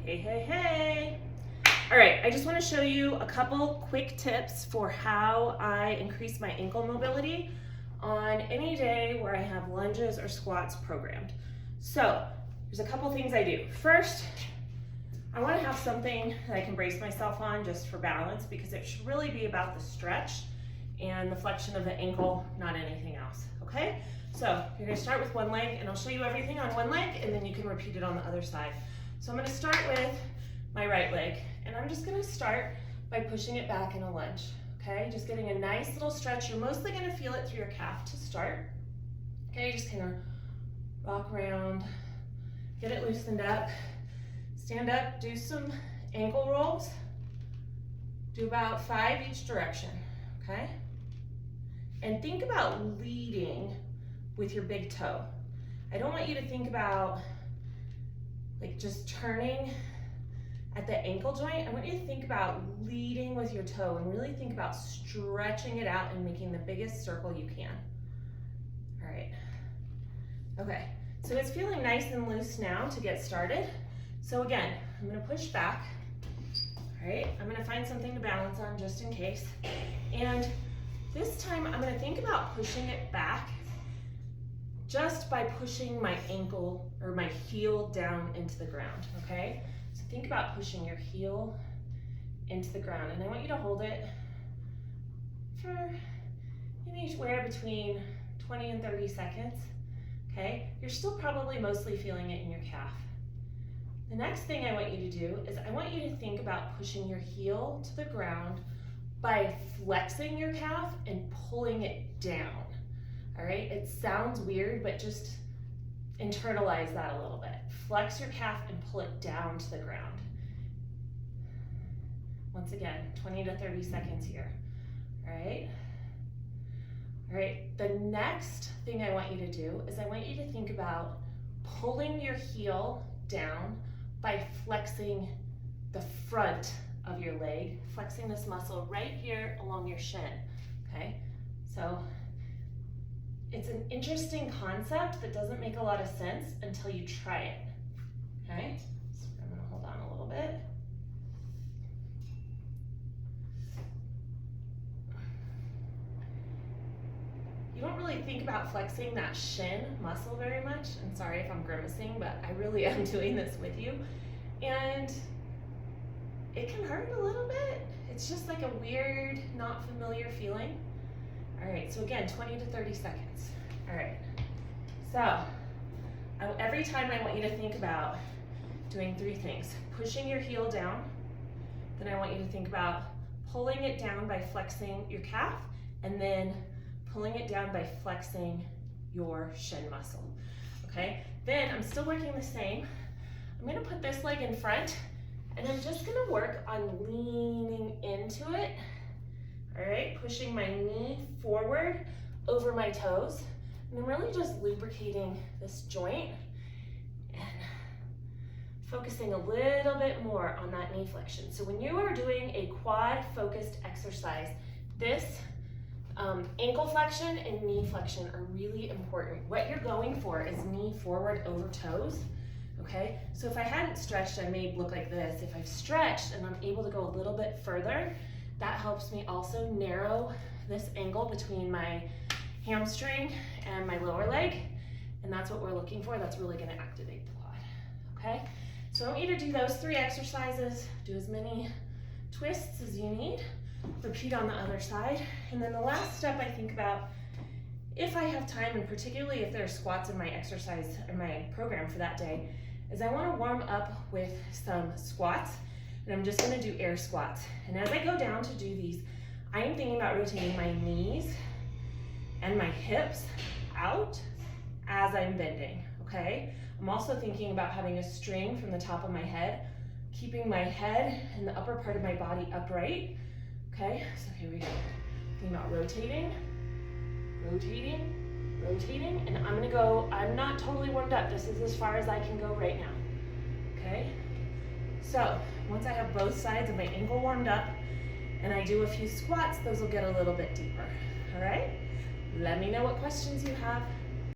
Hey, hey, hey. All right, I just want to show you a couple quick tips for how I increase my ankle mobility on any day where I have lunges or squats programmed. So there's a couple things I do. First, I want to have something that I can brace myself on just for balance, because it should really be about the stretch and the flexion of the ankle, not anything else, okay? So you're gonna start with one leg, and I'll show you everything on one leg, and then you can repeat it on the other side. So I'm gonna start with my right leg, and I'm just gonna start by pushing it back in a lunge, okay? Just getting a nice little stretch. You're mostly gonna feel it through your calf to start, okay? Just kind of rock around, get it loosened up, stand up, do some ankle rolls, do about 5 each direction, okay? And think about leading with your big toe. I don't want you to think about like just turning at the ankle joint. I want you to think about leading with your toe and really think about stretching it out and making the biggest circle you can. All right, okay. So it's feeling nice and loose now to get started. So again, I'm gonna push back. All right, I'm gonna find something to balance on just in case. And this time I'm gonna think about pushing it back just by pushing my ankle or my heel down into the ground, okay? So think about pushing your heel into the ground, and I want you to hold it for anywhere between 20 and 30 seconds, okay? You're still probably mostly feeling it in your calf. The next thing I want you to do is I want you to think about pushing your heel to the ground by flexing your calf and pulling it down. All right, it sounds weird, but just internalize that a little bit. Flex your calf and pull it down to the ground. Once again, 20 to 30 seconds here. All right. All right, the next thing I want you to do is I want you to think about pulling your heel down by flexing the front of your leg, flexing this muscle right here along your shin, okay? So it's an interesting concept that doesn't make a lot of sense until you try it, okay? So I'm gonna hold on a little bit. You don't really think about flexing that shin muscle very much, and sorry if I'm grimacing, but I really am doing this with you. And it can hurt a little bit. It's just like a weird, not familiar feeling. All right, so again, 20 to 30 seconds. All right, so every time I want you to think about doing 3 things. Pushing your heel down, then I want you to think about pulling it down by flexing your calf, and then pulling it down by flexing your shin muscle, okay? Then I'm still working the same. I'm gonna put this leg in front, and I'm just gonna work on leaning into it. All right, pushing my knee forward over my toes, and I'm really just lubricating this joint and focusing a little bit more on that knee flexion. So when you are doing a quad focused exercise, this ankle flexion and knee flexion are really important. What you're going for is knee forward over toes, okay? So if I hadn't stretched, I may look like this. If I've stretched and I'm able to go a little bit further, that helps me also narrow this angle between my hamstring and my lower leg, and that's what we're looking for. That's really gonna activate the quad, okay? So I want you to do those 3 exercises, do as many twists as you need, repeat on the other side, and then the last step I think about, if I have time, and particularly if there are squats in my exercise or my program for that day, is I wanna warm up with some squats. And I'm just gonna do air squats. And as I go down to do these, I am thinking about rotating my knees and my hips out as I'm bending, okay? I'm also thinking about having a string from the top of my head, keeping my head and the upper part of my body upright, okay? So here we go. Thinking about rotating, rotating, rotating, and I'm gonna go, I'm not totally warmed up. This is as far as I can go right now, okay? So once I have both sides of my ankle warmed up and I do a few squats, those will get a little bit deeper, all right? Let me know what questions you have.